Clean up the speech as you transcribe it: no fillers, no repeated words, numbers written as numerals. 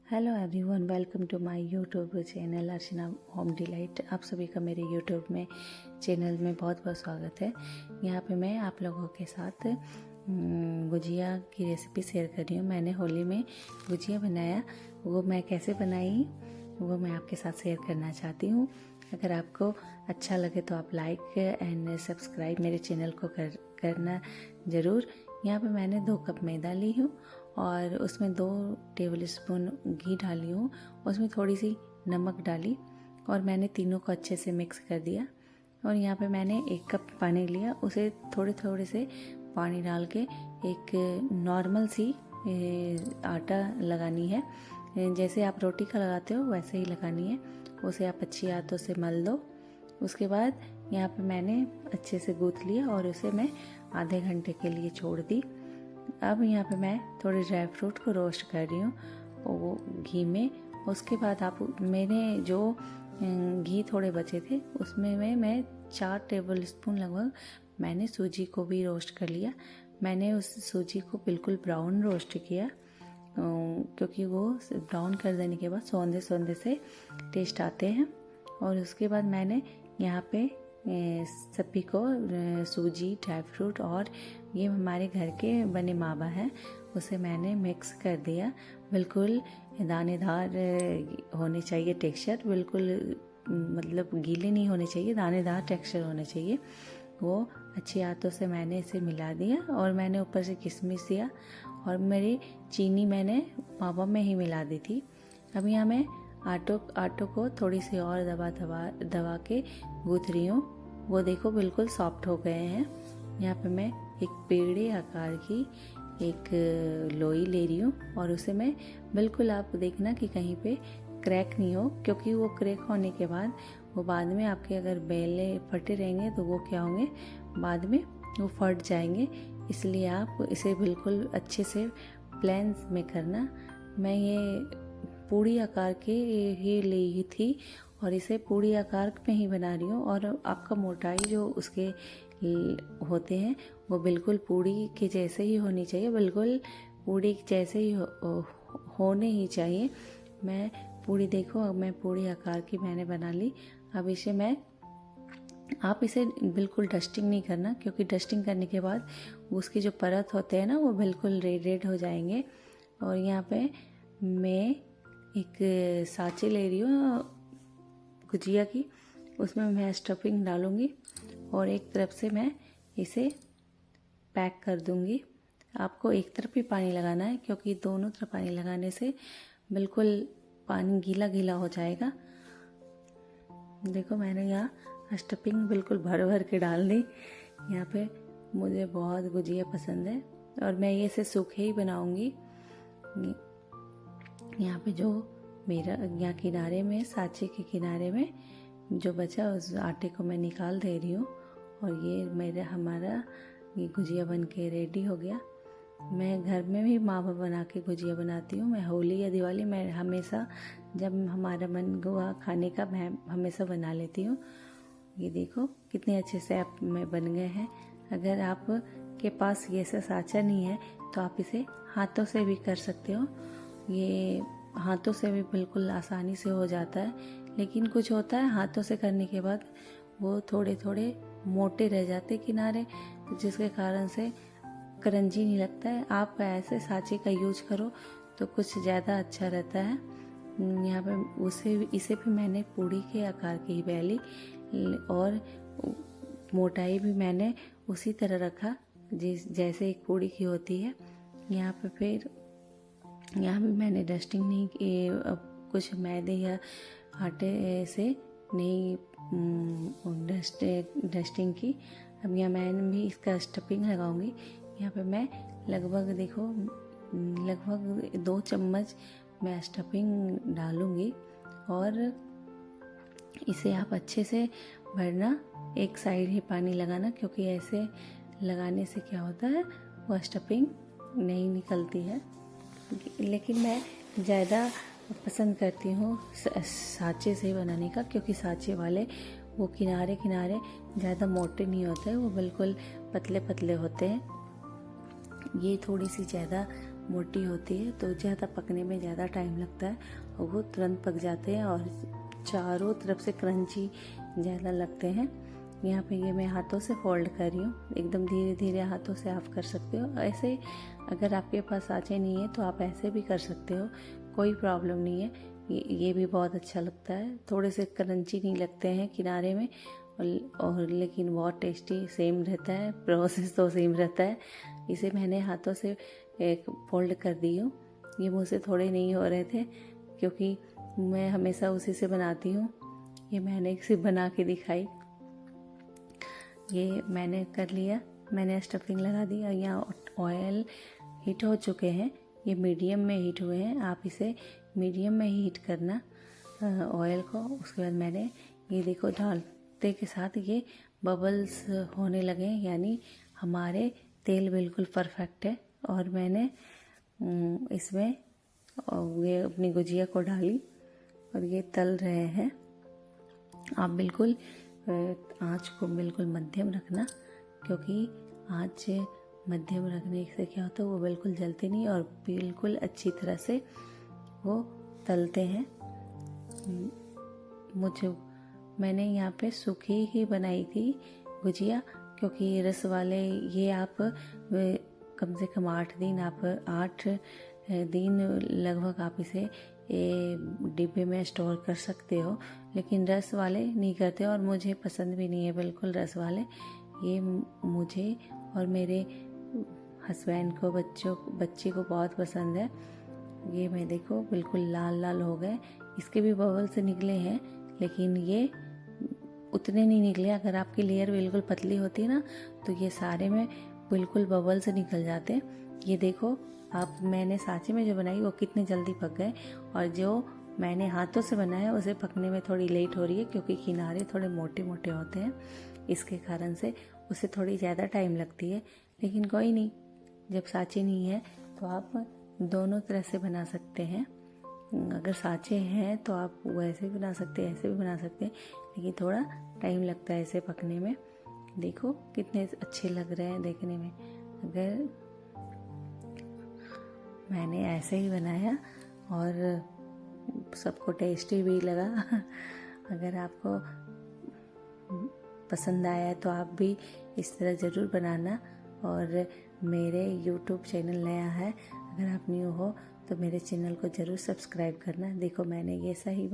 Hello everyone, welcome to my YouTube channel Archana home delight. आप सभी का मेरे यूट्यूब में चैनल में बहुत बहुत स्वागत है। यहाँ पे मैं आप लोगों के साथ गुजिया की रेसिपी शेयर कर रही हूँ। मैंने होली में गुजिया बनाया, वो मैं कैसे बनाई वो मैं आपके साथ शेयर करना चाहती हूँ। अगर आपको अच्छा लगे तो आप लाइक एंड सब्सक्राइब मेरे चैनल को करना ज़रूर। यहाँ पे मैंने 2 कप मैदा ली हूँ और उसमें 2 टेबलस्पून घी डाली हूँ, उसमें थोड़ी सी नमक डाली और मैंने तीनों को अच्छे से मिक्स कर दिया। और यहाँ पे मैंने 1 कप पानी लिया, उसे थोड़े थोड़े से पानी डाल के एक नॉर्मल सी आटा लगानी है। जैसे आप रोटी का लगाते हो वैसे ही लगानी है। उसे आप अच्छी हाथों से मल दो। उसके बाद यहाँ पे मैंने अच्छे से गूँथ लिया और उसे मैं आधे घंटे के लिए छोड़ दी। अब यहाँ पे मैं थोड़े ड्राई फ्रूट को रोस्ट कर रही हूँ वो घी में। उसके बाद आप मेरे जो घी थोड़े बचे थे उसमें मैं 4 टेबलस्पून लगभग मैंने सूजी को भी रोस्ट कर लिया। मैंने उस सूजी को बिल्कुल ब्राउन रोस्ट किया क्योंकि वो ब्राउन कर देने के बाद सौंधे सौंधे से टेस्ट आते हैं। और उसके बाद मैंने यहाँ पे सभी को सूजी, ड्राई फ्रूट और ये हमारे घर के बने मावा है उसे मैंने मिक्स कर दिया। बिल्कुल दानेदार होने चाहिए टेक्सचर, बिल्कुल मतलब गीले नहीं होने चाहिए, दानेदार टेक्सचर होने चाहिए। वो अच्छी हाथों से मैंने इसे मिला दिया और मैंने ऊपर से किशमिश दिया और मेरी चीनी मैंने मावा में ही मिला दी थी। अब यहाँ मैं आटों को थोड़ी सी और दबा के गूँथ रही हूँ। वो देखो बिल्कुल सॉफ्ट हो गए हैं। यहाँ पे मैं एक पेड़े आकार की एक लोई ले रही हूँ और उसे मैं बिल्कुल, आप देखना कि कहीं पे क्रैक नहीं हो, क्योंकि वो क्रैक होने के बाद वो बाद में आपके अगर बेले फटे रहेंगे तो वो क्या होंगे, बाद में वो फट जाएंगे। इसलिए आप इसे बिल्कुल अच्छे से प्लेन में करना। मैं ये पूड़ी आकार के ही ली थी और इसे पूड़ी आकार में ही बना रही हूँ। और आपका मोटाई जो उसके होते हैं वो बिल्कुल पूड़ी के जैसे ही होनी चाहिए, बिल्कुल पूड़ी जैसे ही होने ही चाहिए। मैं पूड़ी देखो, अब मैं पूड़ी आकार की मैंने बना ली। अब आप इसे बिल्कुल डस्टिंग नहीं करना, क्योंकि डस्टिंग करने के बाद उसकी जो परत होते हैं ना वो बिल्कुल रेड हो जाएंगे। और यहाँ पे मैं एक साँचे ले रही हूँ गुजिया की, उसमें मैं स्टफिंग डालूँगी और एक तरफ से मैं इसे पैक कर दूँगी। आपको एक तरफ ही पानी लगाना है, क्योंकि दोनों तरफ पानी लगाने से बिल्कुल पानी गीला गीला हो जाएगा। देखो मैंने यहाँ स्टफिंग बिल्कुल भर भर के डाल दी। यहाँ पे मुझे बहुत गुजिया पसंद है और मैं ये इसे सूखे ही बनाऊँगी। यहाँ पे जो मेरा यहाँ किनारे में, साँचे के किनारे में जो बचा उस आटे को मैं निकाल दे रही हूँ और ये हमारा ये गुजिया बन के रेडी हो गया। मैं घर में भी मावा बना के गुजिया बनाती हूँ। मैं होली या दिवाली में हमेशा जब हमारा मन हुआ खाने का मैं हमेशा बना लेती हूँ। ये देखो कितने अच्छे से आप में बन गए हैं। अगर आप के पास ये ऐसा साँचा नहीं है तो आप इसे हाथों से भी कर सकते हो। ये हाथों से भी बिल्कुल आसानी से हो जाता है, लेकिन कुछ होता है हाथों से करने के बाद वो थोड़े थोड़े मोटे रह जाते किनारे, जिसके कारण से करंजी नहीं लगता है। आप ऐसे साँचे का यूज करो तो कुछ ज़्यादा अच्छा रहता है। यहाँ पे इसे भी मैंने पूड़ी के आकार की ही बेली और मोटाई भी मैंने उसी तरह रखा जैसे एक पूड़ी की होती है। यहाँ पे मैंने डस्टिंग नहीं की, कुछ मैदे या आटे से नहीं डस्टिंग की। अब यहाँ मैंने भी इसका स्टफिंग लगाऊंगी। यहाँ पे मैं लगभग 2 चम्मच मैं स्टफिंग डालूंगी और इसे आप अच्छे से भरना, एक साइड ही पानी लगाना, क्योंकि ऐसे लगाने से क्या होता है वो स्टफिंग नहीं निकलती है। लेकिन मैं ज़्यादा पसंद करती हूँ साँचे से बनाने का, क्योंकि साँचे वाले वो किनारे ज़्यादा मोटे नहीं होते, वो बिल्कुल पतले पतले होते हैं। ये थोड़ी सी ज़्यादा मोटी होती है तो ज़्यादा पकने में ज़्यादा टाइम लगता है और वो तुरंत पक जाते हैं और चारों तरफ से क्रंची ज़्यादा लगते हैं। यहाँ पे ये मैं हाथों से फोल्ड कर रही हूँ, एकदम धीरे धीरे हाथों से आप कर सकते हो। ऐसे अगर आपके पास साँचे नहीं है तो आप ऐसे भी कर सकते हो, कोई प्रॉब्लम नहीं है। ये भी बहुत अच्छा लगता है, थोड़े से क्रंची नहीं लगते हैं किनारे में और लेकिन बहुत टेस्टी सेम रहता है, प्रोसेस तो सेम रहता है। इसे मैंने हाथों से एक फोल्ड कर दी हूँ। ये मुझसे थोड़े नहीं हो रहे थे क्योंकि मैं हमेशा उसी से बनाती हूँ। ये मैंने एक सिर्फ बना के दिखाई। ये मैंने कर लिया, मैंने स्टफिंग लगा दी और यहाँ ऑयल हीट हो चुके हैं। ये मीडियम में हीट हुए हैं, आप इसे मीडियम में हीट करना ऑयल को। उसके बाद मैंने ये देखो डालते के साथ ये बबल्स होने लगे, यानी हमारे तेल बिल्कुल परफेक्ट है। और मैंने इसमें ये अपनी गुजिया को डाली और ये तल रहे हैं। आप बिल्कुल आँच को बिल्कुल मध्यम रखना, क्योंकि आँच मध्यम रखने से क्या होता है वो बिल्कुल जलते नहीं और बिल्कुल अच्छी तरह से वो तलते हैं। मैंने यहाँ पे सूखी ही बनाई थी गुजिया, क्योंकि रस वाले ये आप कम से कम 8 दिन लगभग आप इसे डिब्बे में स्टोर कर सकते हो। लेकिन रस वाले नहीं करते और मुझे पसंद भी नहीं है बिल्कुल रस वाले। ये मुझे और मेरे हस्बैंड को बच्चे को बहुत पसंद है। ये मैं देखो बिल्कुल लाल लाल हो गए, इसके भी बबल्स निकले हैं लेकिन ये उतने नहीं निकले। अगर आपकी लेयर बिल्कुल पतली होती है ना तो ये सारे में बिल्कुल बबल्स निकल जाते हैं। ये देखो आप, मैंने सांचे में जो बनाई वो कितने जल्दी पक गए और जो मैंने हाथों से बनाया उसे पकने में थोड़ी लेट हो रही है, क्योंकि किनारे थोड़े मोटे मोटे होते हैं, इसके कारण से उसे थोड़ी ज़्यादा टाइम लगती है। लेकिन कोई नहीं, जब सांचे नहीं है तो आप दोनों तरह से बना सकते हैं। अगर सांचे हैं तो आप वैसे भी बना सकते हैं, ऐसे भी बना सकते हैं, लेकिन थोड़ा टाइम लगता है इसे पकने में। देखो कितने अच्छे लग रहे हैं देखने में। अगर मैंने ऐसे ही बनाया और सबको टेस्टी भी लगा। अगर आपको पसंद आया तो आप भी इस तरह ज़रूर बनाना। और मेरे YouTube चैनल नया है, अगर आप न्यू हो तो मेरे चैनल को ज़रूर सब्सक्राइब करना। देखो मैंने ये सही